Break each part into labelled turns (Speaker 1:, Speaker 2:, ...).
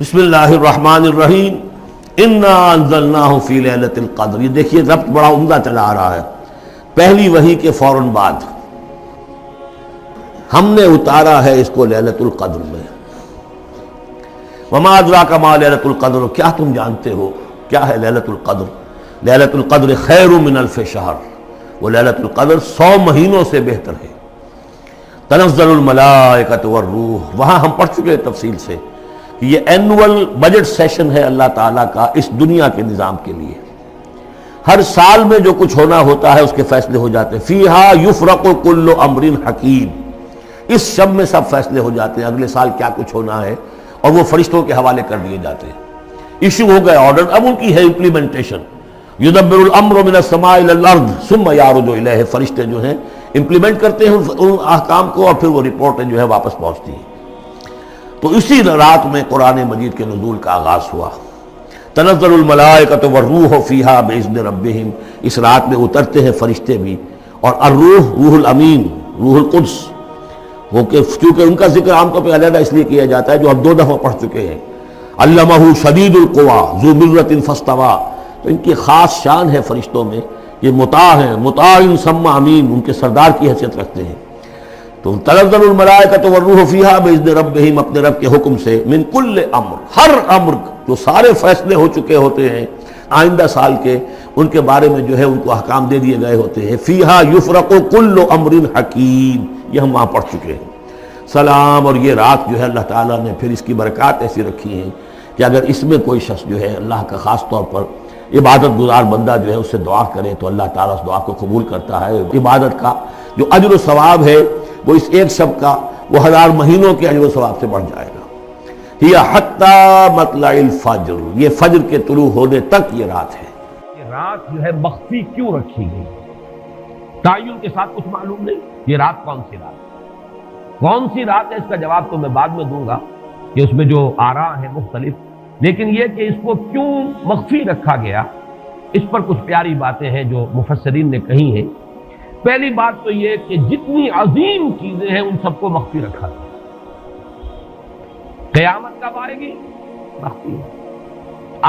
Speaker 1: بسم اللہ الرحمن الرحیم انا انزلناہ فی لیلۃ القدر۔ یہ دیکھیے ربط بڑا عمدہ چلا آ رہا ہے، پہلی وحی کے فوراً بعد ہم نے اتارا ہے اس کو لیلۃ القدر میں۔ وما ادراک ما لیلۃ القدر، کیا تم جانتے ہو کیا ہے لیلۃ القدر؟ لیلۃ القدر خیر من الف شہر، وہ لیلۃ القدر 100 مہینوں سے بہتر ہے۔ تنزل الملائکۃ والروح، وہاں ہم پڑھ چکے ہیں تفصیل سے کہ یہ اینول بجٹ سیشن ہے اللہ تعالیٰ کا اس دنیا کے نظام کے لیے۔ ہر سال میں جو کچھ ہونا ہوتا ہے اس کے فیصلے ہو جاتے ہیں۔ فیہا یفرق کل امر حکیم، اس شب میں سب فیصلے ہو جاتے ہیں، اگلے سال کیا کچھ ہونا ہے، اور وہ فرشتوں کے حوالے کر دیے جاتے ہیں۔ ایشو ہو گئے آرڈر، اب ان کی ہے امپلیمنٹیشن۔ یدبر الامر من السماء الى الارض ثم یعرج الیہ، فرشتے جو ہیں امپلیمنٹ کرتے ہیں ان احکام کو، اور پھر وہ رپورٹیں جو ہے واپس پہنچتی ہیں۔ تو اسی رات میں قرآن مجید کے نزول کا آغاز ہوا۔ تنزل الملائکۃ والروح فیہا باذن ربہم، اس رات میں اترتے ہیں فرشتے بھی، اور الروح روح الامین، روح القدس، وہ کہ چونکہ ان کا ذکر عام طور پہ علیحدہ اس لیے کیا جاتا ہے جو ہم 2 دفعہ پڑھ چکے ہیں۔ علمہ شدید القویٰ ذو مرۃ فاستویٰ، تو ان کی خاص شان ہے فرشتوں میں، یہ مطاع ہیں، مطاع ثم امین، ان کے سردار کی حیثیت رکھتے ہیں۔ تو تنزل الملائکۃ والروح فیہا باذن ربہم، اپنے رب کے حکم سے، من کل امر، ہر امر، جو سارے فیصلے ہو چکے ہوتے ہیں آئندہ سال کے، ان کے بارے میں جو ہے ان کو احکام دے دیے گئے ہوتے ہیں۔ فیہا یفرق کل امر حکیم، یہ ہم وہاں پڑھ چکے ہیں۔ سلام، اور یہ رات جو ہے اللہ تعالیٰ نے پھر اس کی برکات ایسی رکھی ہیں کہ اگر اس میں کوئی شخص جو ہے اللہ کا خاص طور پر عبادت گزار بندہ جو ہے اس سے دعا کرے تو اللہ تعالیٰ اس دعا کو قبول کرتا ہے۔ عبادت کا جو اجر و ثواب ہے وہ اس ایک شب کا وہ 1000 مہینوں کے اجر و ثواب سے بڑھ جائے گا۔ ہی حتی مطلع الفجر، یہ فجر کے طلوع ہونے تک یہ رات ہے۔
Speaker 2: یہ رات جو ہے مخفی کیوں رکھی گئی؟ تعین کے ساتھ کچھ معلوم نہیں یہ رات کون سی رات ہے، کون سی رات ہے، اس کا جواب تو میں بعد میں دوں گا کہ اس میں جو آراء ہیں مختلف، لیکن یہ کہ اس کو کیوں مخفی رکھا گیا، اس پر کچھ پیاری باتیں ہیں جو مفسرین نے کہی ہیں۔ پہلی بات تو یہ کہ جتنی عظیم چیزیں ہیں ان سب کو مخفی رکھا گیا۔ قیامت کب آئے گی؟ مخفی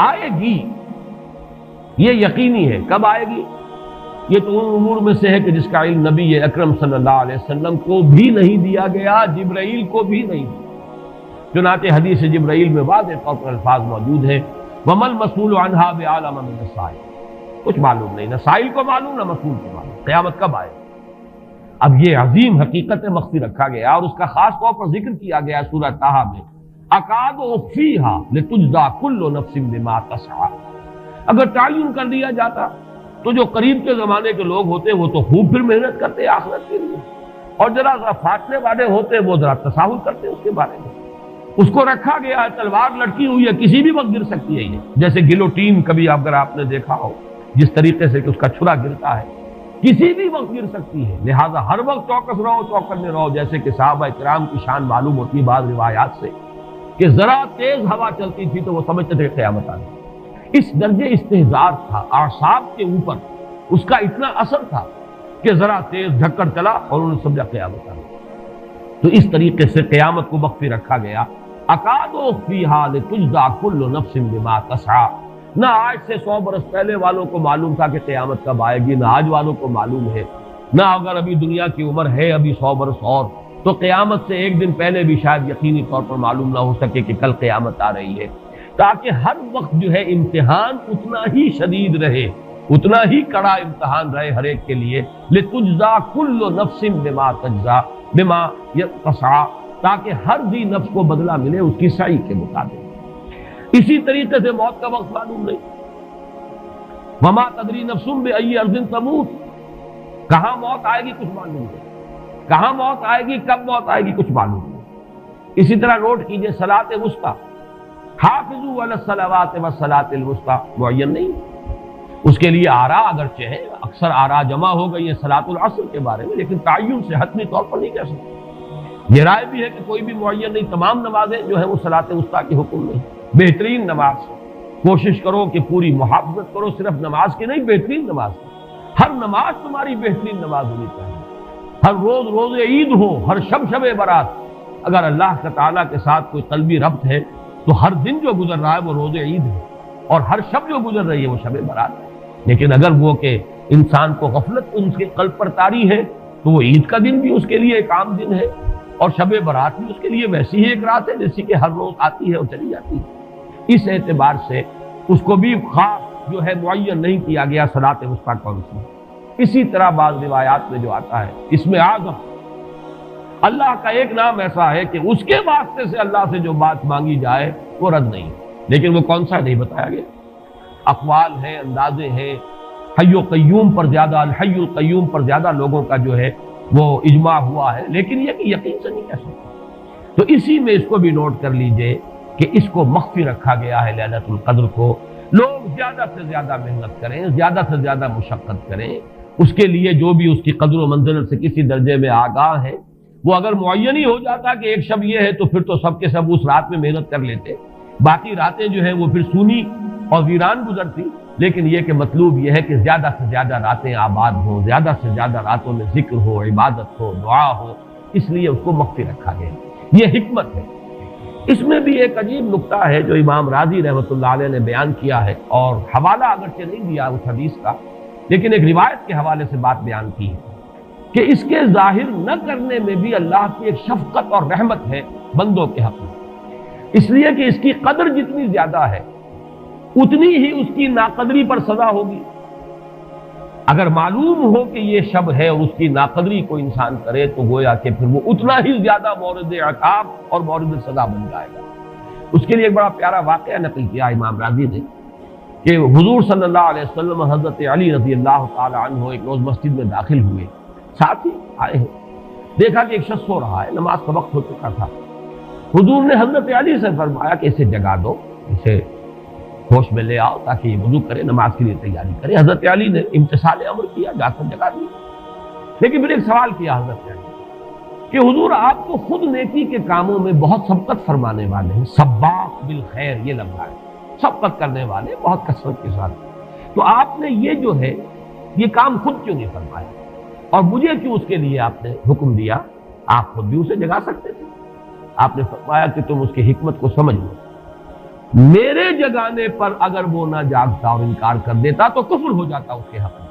Speaker 2: آئے گی، یہ یقینی ہے۔ کب آئے گی؟ یہ تو ان امور میں سے ہے کہ جس کا علم نبی اکرم صلی اللہ علیہ وسلم کو بھی نہیں دیا گیا، جبرائیل کو بھی نہیں دیا۔ چنانچہ حدیث جبرائیل میں واضح طور پر الفاظ موجود ہیں، وَمَا الْمَسْئُولُ عَنْهَا بِأَعْلَمَ مِنَ السَّائِلِ، کچھ معلوم نہیں، نہ سائل کو معلوم نہ مسئول کو معلوم قیامت کب آئے۔ اب یہ عظیم حقیقت مخفی رکھا گیا، اور اس کا خاص طور پر ذکر کیا گیا سورہ طٰہٰ میں، اکاد اخفیھا لتجزی کل نفس بما تسعی۔ اگر تعین کر دیا جاتا تو جو قریب کے زمانے کے لوگ ہوتے وہ تو خوب پھر محنت کرتے آخرت کے لیے، اور ذرا فاصلے والے ہوتے وہ ذرا تساہل کرتے اس کے بارے میں۔ اس کو رکھا گیا ہے، تلوار لٹکی ہوئی ہے، کسی بھی وقت گر سکتی ہے، یہ جیسے گلوٹین کبھی اگر آپ نے دیکھا ہو جس طریقے سے کہ اس کا چھرا گرتا ہے، کسی بھی وقت گر سکتی ہے، لہذا ہر وقت چوکس رہو، چوکنے رہو، جیسے کہ صحابہ کرام کی شان معلوم ہوتی ہے بعض روایات سے کہ ذرا تیز ہوا چلتی تھی تو وہ سمجھتے تھے کہ قیامت آ گئی۔ اس درجے استحضار تھا اعصاب کے اوپر، اس کا اتنا اثر تھا کہ ذرا تیز دھکڑ چلا اور انہوں نے سمجھا قیامت آ گئی۔ تو اس طریقے سے قیامت کو مخفی رکھا گیا۔ اکاد اخفیھا لتجزی کل نفس بما تسعی، نہ آج سے 100 برس پہلے والوں کو معلوم تھا کہ قیامت کب آئے گی، نہ آج والوں کو معلوم ہے، نہ اگر ابھی دنیا کی عمر ہے ابھی 100 برس اور تو قیامت سے ایک دن پہلے بھی شاید یقینی طور پر معلوم نہ ہو سکے کہ کل قیامت آ رہی ہے، تاکہ ہر وقت جو ہے امتحان اتنا ہی شدید رہے، اتنا ہی کڑا امتحان رہے ہر ایک کے لیے۔ لتجزی کل نفس بما تجزی بما تسعی، تاکہ ہر ذی نفس کو بدلہ ملے اس کی سعی کے مطابق۔ اسی طریقے سے موت کا وقت معلوم نہیں، وما تدری نفس بأی ارض تموت، کہاں موت آئے گی کچھ معلوم نہیں، کہاں موت آئے گی، کب موت آئے گی کچھ معلوم نہیں۔ اسی طرح نوٹ کیجئے صلاۃ وسطیٰ، حافظوا علی الصلوات والصلاۃ الوسطیٰ، معین نہیں، اس کے لیے آراء اگرچہ ہے، اکثر آراء جمع ہو گئی ہے صلاۃ العصر کے بارے میں، لیکن تعین سے حتمی طور پر نہیں کہہ سکتے۔ یہ رائے بھی ہے کہ کوئی بھی معین نہیں، تمام نمازیں جو ہیں وہ صلاۃ وسطیٰ کے حکم میں، بہترین نماز کوشش کرو کہ پوری محافظت کرو، صرف نماز کی نہیں، بہترین نماز، ہر نماز تمہاری بہترین نماز ہونی چاہیے، ہر روز روز عید ہو، ہر شب شب برات، اگر اللہ تعالیٰ کے ساتھ کوئی قلبی ربط ہے تو ہر دن جو گزر رہا ہے وہ روز عید ہے، اور ہر شب جو گزر رہی ہے وہ شب برات ہے۔ لیکن اگر وہ کہ انسان کو غفلت ان کے قلب پر طاری ہے تو وہ عید کا دن بھی اس کے لیے ایک عام دن ہے، اور شب برات بھی اس کے لیے ویسی ہی ایک رات ہے جیسی کہ ہر روز آتی ہے اور چلی جاتی ہے۔ اس اعتبار سے اس کو بھی خاص جو ہے معین نہیں کیا گیا صلاۃ وسطیٰ کون سی۔ اسی طرح بعض روایات میں جو آتا ہے اسم اعظم، اللہ کا ایک نام ایسا ہے کہ اس کے واسطے سے اللہ سے جو بات مانگی جائے وہ رد نہیں، لیکن وہ کون سا نہیں بتایا گیا۔ اقوال ہیں، اندازے ہیں، حی و قیوم پر زیادہ، الحی القیوم پر زیادہ لوگوں کا جو ہے وہ اجماع ہوا ہے، لیکن یہ کہ یقین سے نہیں کہہ سکتے۔ تو اسی میں اس کو بھی نوٹ کر لیجئے کہ اس کو مخفی رکھا گیا ہے لیلۃ القدر کو۔ لوگ زیادہ سے زیادہ محنت کریں، زیادہ سے زیادہ مشقت کریں، اس کے لیے جو بھی اس کی قدر و منزلت سے کسی درجے میں آگاہ ہے، وہ اگر معین ہی ہو جاتا کہ ایک شب یہ ہے تو پھر تو سب کے سب اس رات میں محنت کر لیتے، باقی راتیں جو ہیں وہ پھر سونی اور ویران گزرتی۔ لیکن یہ کہ مطلوب یہ ہے کہ زیادہ سے زیادہ راتیں آباد ہوں، زیادہ سے زیادہ راتوں میں ذکر ہو، عبادت ہو، دعا ہو، اس لیے اس کو مخفی رکھا گیا۔ یہ حکمت ہے۔ اس میں بھی ایک عجیب نکتہ ہے جو امام راضی رحمۃ اللہ علیہ نے بیان کیا ہے، اور حوالہ اگرچہ نہیں دیا اس حدیث کا، لیکن ایک روایت کے حوالے سے بات بیان کی ہے کہ اس کے ظاہر نہ کرنے میں بھی اللہ کی ایک شفقت اور رحمت ہے بندوں کے حق میں، اس لیے کہ اس کی قدر جتنی زیادہ ہے اتنی ہی اس کی ناقدری پر سزا ہوگی۔ اگر معلوم ہو کہ یہ شب ہے اور اس کی ناقدری کو انسان کرے تو گویا کہ پھر وہ اتنا ہی زیادہ مورد عقاب اور مورد سزا بن جائے گا۔ اس کے لیے ایک بڑا پیارا واقعہ نقل کیا امام راضی نے کہ حضور صلی اللہ علیہ وسلم حضرت علی رضی اللہ تعالی عنہ ایک روز مسجد میں داخل ہوئے، ساتھ ہی آئے ہیں، دیکھا کہ ایک شخص سو رہا ہے، نماز کا وقت ہو چکا تھا۔ حضور نے حضرت علی سے فرمایا کہ اسے جگا دو، اسے ہوش میں لے آؤ تاکہ یہ وضو کرے، نماز کے لیے تیاری کرے۔ حضرت علی نے امتثال امر کیا، جا کر جگا دیا۔ لیکن پھر ایک سوال کیا حضرت علی کہ حضور آپ تو خود نیکی کے کاموں میں بہت سبقت فرمانے والے ہیں، سباق بالخیر یہ لفظ ہے، سبقت کرنے والے بہت کثرت کے ساتھ، تو آپ نے یہ جو ہے یہ کام خود کیوں نہیں فرمایا اور مجھے کیوں اس کے لیے آپ نے حکم دیا؟ آپ خود بھی اسے جگا سکتے تھے۔ آپ نے فرمایا کہ تم اس کی حکمت کو سمجھ لو، میرے جگانے پر اگر وہ نہ جاگتا اور انکار کر دیتا تو کفر ہو جاتا اس کے حق میں،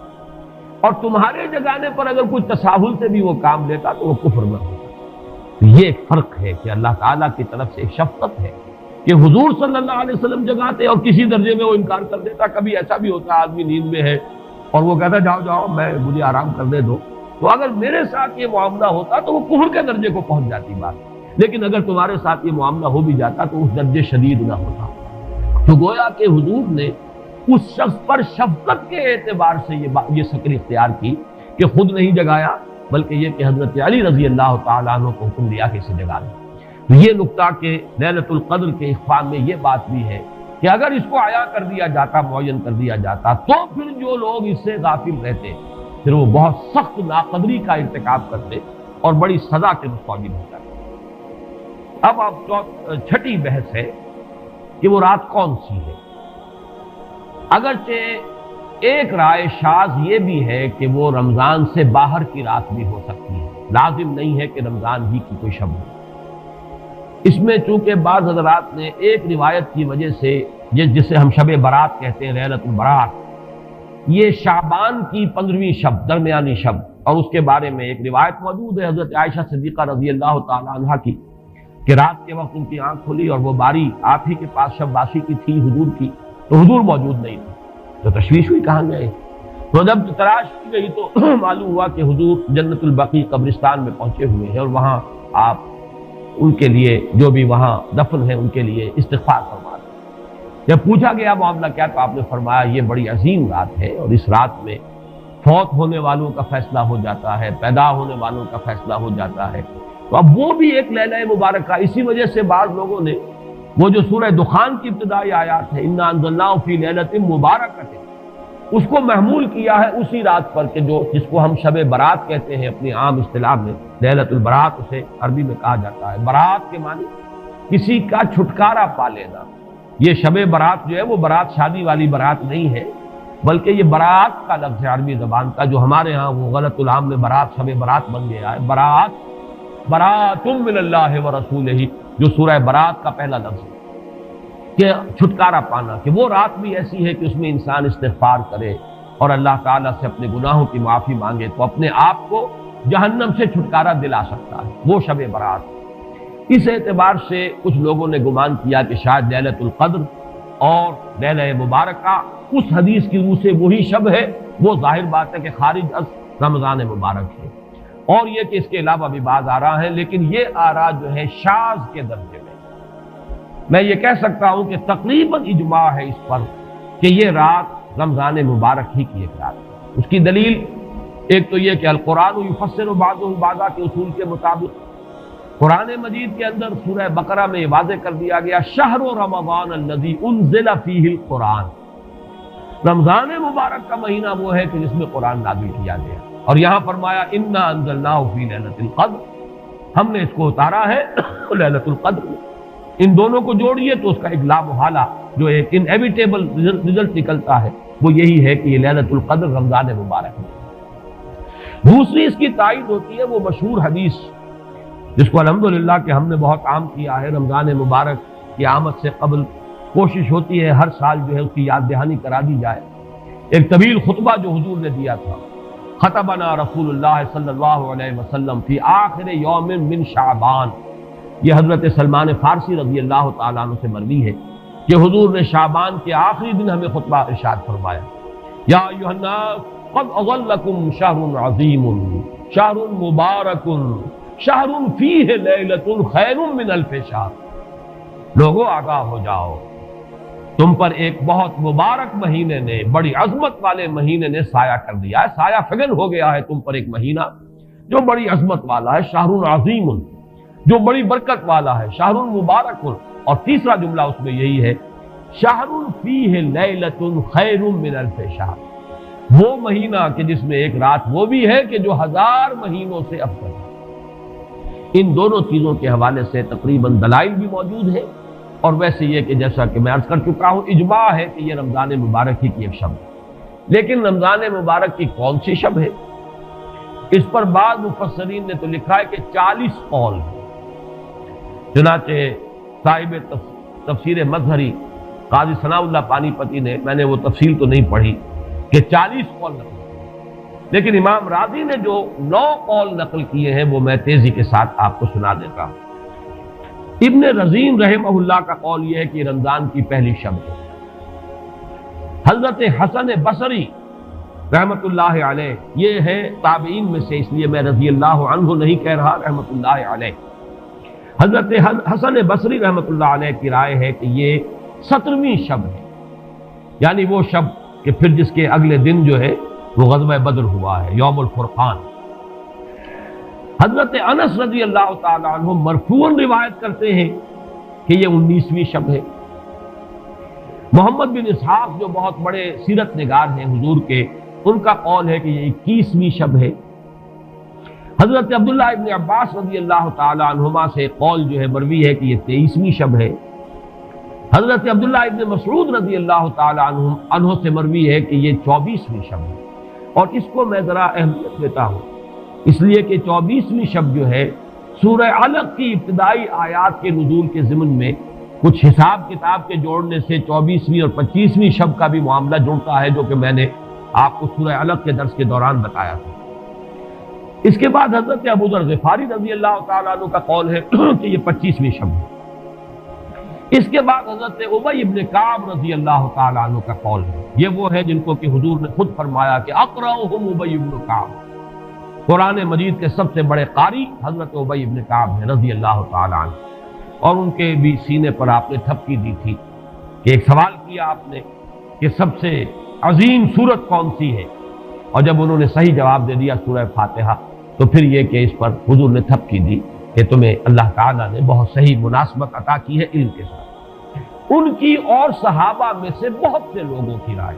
Speaker 2: اور تمہارے جگانے پر اگر کچھ تساہل سے بھی وہ کام لیتا تو وہ کفر نہ ہوتا۔ یہ ایک فرق ہے کہ اللہ تعالیٰ کی طرف سے ایک شفقت ہے کہ حضور صلی اللہ علیہ وسلم جگاتے اور کسی درجے میں وہ انکار کر دیتا۔ کبھی ایسا بھی ہوتا آدمی نیند میں ہے اور وہ کہتا جاؤ جاؤ مجھے آرام کرنے دو، تو اگر میرے ساتھ یہ معاملہ ہوتا تو وہ کفر کے درجے کو پہنچ جاتی بات، لیکن اگر تمہارے ساتھ یہ معاملہ ہو بھی جاتا تو اس درجے شدید نہ ہوتا۔ تو گویا کہ حضور نے اس شخص پر شفقت کے اعتبار سے یہ شکل اختیار کی کہ خود نہیں جگایا، بلکہ یہ کہ حضرت علی رضی اللہ تعالیٰ عنہ کو حکم دیا کہ اسے جگا دیں۔ تو یہ نکتہ کہ لیلۃ القدر کے اخفاء میں یہ بات بھی ہے کہ اگر اس کو عیاں کر دیا جاتا، معین کر دیا جاتا، تو پھر جو لوگ اس سے غافل رہتے پھر وہ بہت سخت ناقدری کا ارتکاب کرتے اور بڑی سزا کے مستوجب ہو جاتے۔ اب چھٹی بحث ہے کہ وہ رات کون سی ہے۔ اگرچہ ایک رائے شاذ یہ بھی ہے کہ وہ رمضان سے باہر کی رات بھی ہو سکتی ہے، لازم نہیں ہے کہ رمضان ہی کی کوئی شب ہو۔ اس میں چونکہ بعض حضرات نے ایک روایت کی وجہ سے جسے ہم شب برات کہتے ہیں، لیلۃ البرات، یہ شعبان کی 15ویں شب، درمیانی شب، اور اس کے بارے میں ایک روایت موجود ہے حضرت عائشہ صدیقہ رضی اللہ تعالی عنہا کی کہ رات کے وقت ان کی آنکھ کھلی اور وہ باری آپ ہی کے پاس شب باشی کی تھی حضور کی، تو حضور موجود نہیں تھے، تو تشویش ہوئی کہاں گئے۔ تو جب تلاش کی گئی تو معلوم ہوا کہ حضور جنت البقیع قبرستان میں پہنچے ہوئے ہیں اور وہاں آپ ان کے لیے جو بھی وہاں دفن ہے ان کے لیے استغفار فرما رہے ہیں۔ جب پوچھا گیا معاملہ کیا تو آپ نے فرمایا یہ بڑی عظیم رات ہے اور اس رات میں فوت ہونے والوں کا فیصلہ ہو جاتا ہے، پیدا ہونے والوں کا فیصلہ ہو جاتا ہے۔ تو اب وہ بھی ایک لیلہ مبارکہ، اسی وجہ سے بعض لوگوں نے وہ جو سورہ دخان کی ابتدائی آیات ہے انا انزلناہ فی لیلۃ مبارکۃ، اس کو محمول کیا ہے اسی رات پر کہ جس کو ہم شب برات کہتے ہیں اپنی عام اصطلاح میں، لیلۃ البرات اسے عربی میں کہا جاتا ہے۔ برات کے معنی کسی کا چھٹکارا پا لینا۔ یہ شب برات جو ہے وہ برات شادی والی برات نہیں ہے، بلکہ یہ برات کا لفظ ہے عربی زبان کا، جو ہمارے ہاں وہ غلط العام میں برات شب برات بن گیا ہے۔ برات من اللہ و رسولہ جو سورہ برات کا پہلا لفظ ہے۔ کہ چھٹکارا پانا، کہ وہ رات بھی ایسی ہے کہ اس میں انسان استغفار کرے اور اللہ تعالیٰ سے اپنے گناہوں کی معافی مانگے تو اپنے آپ کو جہنم سے چھٹکارا دلا سکتا ہے، وہ شب برات۔ اس اعتبار سے کچھ لوگوں نے گمان کیا کہ شاید لیلۃ القدر اور لیلہ مبارکہ اس حدیث کی روح سے وہی شب ہے، وہ ظاہر بات ہے کہ خارج از رمضان مبارک ہے، اور یہ کہ اس کے علاوہ بھی بعض آراء ہیں، لیکن یہ آراء جو ہے شاذ کے درجے میں یہ کہہ سکتا ہوں کہ تقریباً اجماع ہے اس پر کہ یہ رات رمضان مبارک ہی کی ایک رات ہے۔ اس کی دلیل ایک تو یہ کہ القرآن یفسر بعضہ بعضا کے اصول کے مطابق قرآن مجید کے اندر سورہ بقرہ میں یہ واضح کر دیا گیا شہر رمضان الذی انزل فیہ القرآن، رمضان مبارک کا مہینہ وہ ہے کہ جس میں قرآن نازل کیا گیا، اور یہاں فرمایا انا انزلناہ فی لیلۃ القدر، ہم نے اس کو اتارا ہے لیلۃ القدر میں۔ ان دونوں کو جوڑیے تو اس کا ایک لا محالہ جو ایک انیویٹیبل رزلٹ نکلتا ہے وہ یہی ہے کہ یہ لیلۃ القدر رمضان مبارک ہے۔ دوسری اس کی تائید ہوتی ہے وہ مشہور حدیث جس کو الحمدللہ کہ ہم نے بہت عام کیا ہے، رمضان مبارک کی آمد سے قبل کوشش ہوتی ہے ہر سال جو ہے اس کی یاد دہانی کرا دی جائے۔ ایک طویل خطبہ جو حضور نے دیا تھا، خطبنا رسول اللہ صلی اللہ علیہ وسلم فی آخر یوم من شعبان، یہ حضرت سلمان فارسی رضی اللہ تعالیٰ عنہ سے مروی ہے کہ حضور نے شعبان کے آخری دن ہمیں خطبہ ارشاد فرمایا، یا ایھا الناس قد اظلکم شہر عظیم شہر مبارک شہر فیہ لیلۃ خیر من الف شہر، لوگوں آگاہ ہو جاؤ، تم پر ایک بہت مبارک مہینے نے، بڑی عظمت والے مہینے نے سایہ کر دیا ہے، سایہ فگن ہو گیا ہے تم پر ایک مہینہ جو بڑی عظمت والا ہے، شہر عظیم جو بڑی برکت والا ہے، شہر مبارک، اور تیسرا جملہ اس میں یہی ہے شہر فیہ لیلۃ خیر من الف شہر، وہ مہینہ کہ جس میں ایک رات وہ بھی ہے کہ جو 1000 مہینوں سے افضل ہے۔ ان دونوں چیزوں کے حوالے سے تقریباً دلائل بھی موجود ہے، اور ویسے یہ کہ جیسا کہ میں عرض کر چکا ہوں اجماع ہے کہ یہ رمضان مبارک ہی کی ایک شب ہے۔ لیکن رمضان مبارک کی کون سی شب ہے؟ اس پر بعض مفسرین نے تو لکھا ہے کہ 40 قول ہیں۔ چنانچہ صاحب تفسیر مظہری قاضی ثناء اللہ پانی پتی نے، میں نے وہ تفصیل تو نہیں پڑھی، کہ 40 قول نقل کیے، لیکن امام راضی نے جو 9 قول نقل کیے ہیں وہ میں تیزی کے ساتھ آپ کو سنا دیتا ہوں۔ ابن رزین رحمہ اللہ کا قول یہ ہے کہ رمضان کی پہلی شب ہے۔ حضرت حسن بصری رحمت اللہ علیہ یہ ہے تابعین میں سے، اس لیے میں رضی اللہ عنہ نہیں کہہ رہا، رحمت اللہ علیہ، حضرت حسن بصری رحمت اللہ علیہ کی رائے ہے کہ یہ 17ویں شب ہے، یعنی وہ شب کہ پھر جس کے اگلے دن جو ہے وہ غزوہ بدر ہوا ہے، یوم الفرقان۔ حضرت انس رضی اللہ تعالی عنہ مرفوعاً روایت کرتے ہیں کہ یہ 19ویں شب ہے۔ محمد بن اسحاق جو بہت بڑے سیرت نگار ہیں حضور کے، ان کا قول ہے کہ یہ 21ویں شب ہے۔ حضرت عبداللہ ابن عباس رضی اللہ تعالی عنہما سے قول جو ہے مروی ہے کہ یہ 23ویں شب ہے۔ حضرت عبداللہ ابن مسعود رضی اللہ تعالی عنہ سے مروی ہے کہ یہ 24ویں شب ہے، اور اس کو میں ذرا اہمیت دیتا ہوں اس لیے کہ 24ویں شب جو ہے سورہ علق کی ابتدائی آیات کے نزول کے ضمن میں کچھ حساب کتاب کے جوڑنے سے 24ویں اور 25ویں شب کا بھی معاملہ جڑتا ہے، جو کہ میں نے آپ کو سورہ علق کے درس کے دوران بتایا تھا۔ اس کے بعد حضرت ابو ذر غفاری رضی اللہ تعالیٰ عنہ کا قول ہے کہ یہ 25ویں شب ہے۔ اس کے بعد حضرت ابی ابن کعب رضی اللہ تعالیٰ عنہ کا قول ہے، یہ وہ ہے جن کو کہ حضور نے خود فرمایا کہ اقرأہم ابی ابن کعب، قرآن مجید کے سب سے بڑے قاری حضرت ابی ابن کعب ہیں رضی اللہ تعالیٰ عنہ، اور ان کے بھی سینے پر آپ نے تھپکی دی تھی کہ ایک سوال کیا آپ نے کہ سب سے عظیم سورت کون سی ہے، اور جب انہوں نے صحیح جواب دے دیا سورہ فاتحہ، تو پھر یہ کہ اس پر حضور نے تھپکی دی کہ تمہیں اللہ تعالیٰ نے بہت صحیح مناسبت عطا کی ہے علم کے ساتھ۔ ان کی اور صحابہ میں سے بہت سے لوگوں کی رائے،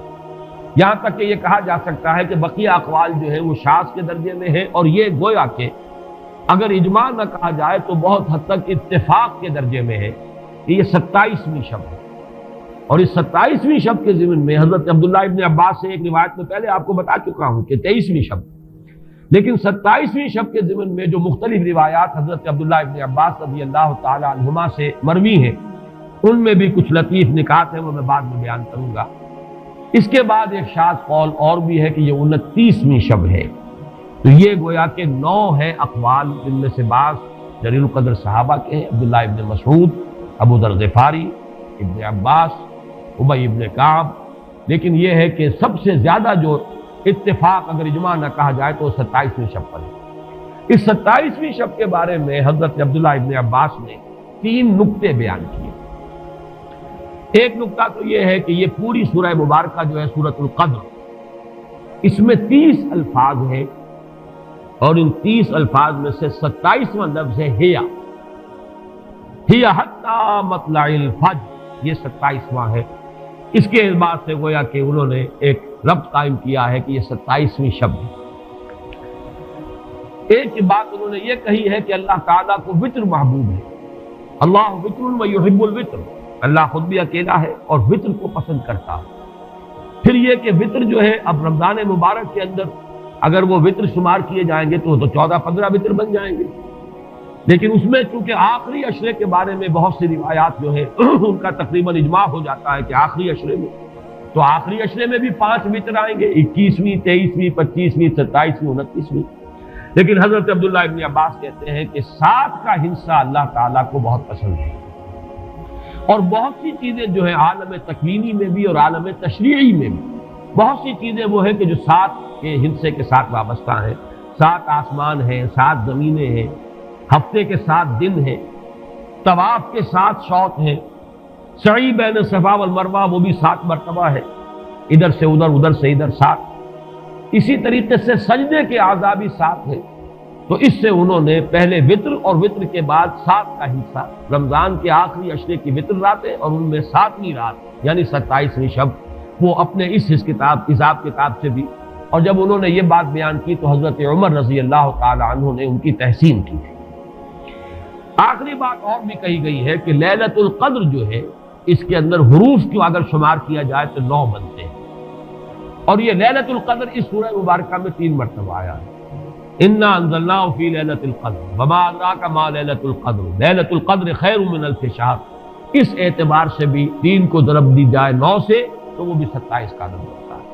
Speaker 2: یہاں تک کہ یہ کہا جا سکتا ہے کہ بقیہ اقوال جو ہیں وہ شاذ کے درجے میں ہیں، اور یہ گویا کہ اگر اجماع نہ کہا جائے تو بہت حد تک اتفاق کے درجے میں ہے کہ یہ 27ویں شب ہے۔ اور اس 27ویں شب کے ضمن میں حضرت عبداللہ ابن عباس سے ایک روایت میں پہلے آپ کو بتا چکا ہوں کہ 23ویں شب، لیکن 27ویں شب کے ضمن میں جو مختلف روایات حضرت عبداللہ ابن عباس رضی اللہ تعالی عنہما سے مروی ہیں، ان میں بھی کچھ لطیف نکات ہیں، وہ میں بعد میں بیان کروں گا۔ اس کے بعد ایک شاذ قول اور بھی ہے کہ یہ 29ویں شب ہے، تو یہ گویا کہ 9 ہے اقوال، جن میں سے بعض جلیل القدر صحابہ کے ہیں، عبداللہ ابن مسعود، ابو ذر غفاری، ابن عباس، ابی ابن کعب، لیکن یہ ہے کہ سب سے زیادہ جو اتفاق اگر اجماع نہ کہا جائے تو 27ویں شب پر ہے۔ اس 27ویں شب کے بارے میں حضرت عبداللہ ابن عباس نے 3 نکتے بیان کیے۔ ایک نکتہ تو یہ ہے کہ یہ پوری سورہ مبارکہ جو ہے سورۃ القدر، اس میں 30 الفاظ ہیں، اور ان 30 الفاظ میں سے 27واں لفظ ہے ہیا حتی مطلع الفجر، یہ 27واں ہے۔ اس کے اعتبار سے گویا کہ انہوں نے ایک ربط قائم کیا ہے کہ یہ 27ویں شب ہے۔ ایک بات انہوں نے یہ کہی ہے کہ اللہ تعالیٰ کو وطر محبوب ہے، اللہ وطر و یحب الوطر، اللہ خود بھی اکیلا ہے اور وطر کو پسند کرتا ہے۔ پھر یہ کہ وطر جو ہے اب رمضان مبارک کے اندر اگر وہ وطر شمار کیے جائیں گے تو 14-15 وطر بن جائیں گے، لیکن اس میں چونکہ آخری عشرے کے بارے میں بہت سی روایات جو ہے ان کا تقریباً اجماع ہو جاتا ہے کہ آخری عشرے میں، تو آخری عشرے میں بھی 5 وطر آئیں گے، 21ویں، 23ویں، 25ویں، 27ویں، 29ویں۔ لیکن حضرت عبداللہ ابن عباس کہتے ہیں کہ 7 کا حصہ اللہ تعالیٰ کو بہت پسند ہے، اور بہت سی چیزیں جو ہے عالم تکوینی میں بھی اور عالم تشریعی میں بھی بہت سی چیزیں وہ ہیں کہ جو 7 کے حصے کے ساتھ وابستہ ہیں۔ 7 آسمان ہیں، 7 زمینیں ہیں، ہفتے کے 7 دن ہیں، طواف کے 7 شوط ہیں، سعی بین صفا والمروہ وہ بھی 7 مرتبہ ہے، ادھر سے ادھر، ادھر سے ادھر 7۔ اسی طریقے سے سجدے کے اعضاء بھی 7 ہیں، تو اس سے انہوں نے پہلے وطر اور وطر کے بعد 7 کا حصہ، رمضان کے آخری عشرے کی وطر راتیں اور ان میں 7ویں رات یعنی 27ویں شب، وہ اپنے اس حساب کتاب سے بھی، اور جب انہوں نے یہ بات بیان کی تو حضرت عمر رضی اللہ تعالی عنہ نے ان کی تحسین کی ہے۔ آخری بات اور بھی کہی گئی ہے کہ لیلۃ القدر جو ہے اس کے اندر حروف کو اگر شمار کیا جائے تو 9 بنتے ہیں، اور یہ لیلۃ القدر اس سورہ مبارکہ میں 3 مرتبہ آیا ہے۔ انا انزلناه فی لیلۃ القدر وما ادراک ما لیلۃ القدر لیلۃ القدر خیر من الف شہر، اس اعتبار سے بھی 3 کو ضرب دی جائے 9 سے تو وہ بھی 27 کا عدد ہوتا ہے۔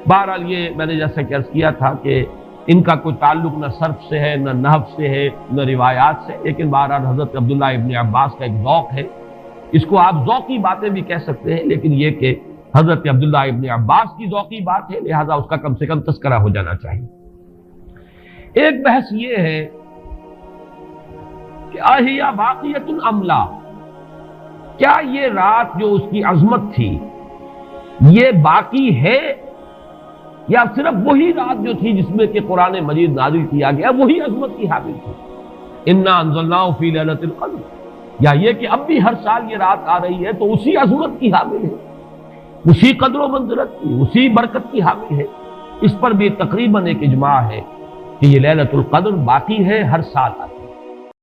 Speaker 2: بہرحال یہ میں نے جیسا کہ عرض کیا تھا کہ ان کا کوئی تعلق نہ صرف سے ہے، نہ نحو سے ہے، نہ روایات سے، لیکن بہرحال حضرت عبداللہ ابن عباس کا ایک ذوق ہے، اس کو آپ ذوقی باتیں بھی کہہ سکتے ہیں، لیکن یہ کہ حضرت عبداللہ ابن عباس کی ذوقی بات ہے، لہذا اس کا کم سے کم تذکرہ ہو جانا چاہیے۔ ایک بحث یہ ہے کہ اہی باقیۃ ام لا، کیا یہ رات جو اس کی عظمت تھی یہ باقی ہے، یا صرف وہی رات جو تھی جس میں کہ قرآن مجید نازل کیا گیا وہی عظمت کی حامل تھی؟ انا انزلناہ فی لیلۃ القدر، یا یہ کہ اب بھی ہر سال یہ رات آ رہی ہے تو اسی عظمت کی حامل ہے، اسی قدر و منزلت کی، اسی برکت کی حامل ہے؟ اس پر بھی تقریباً ایک اجماع ہے کہ یہ لیلۃ القدر باقی ہے، ہر سال آتی ہے۔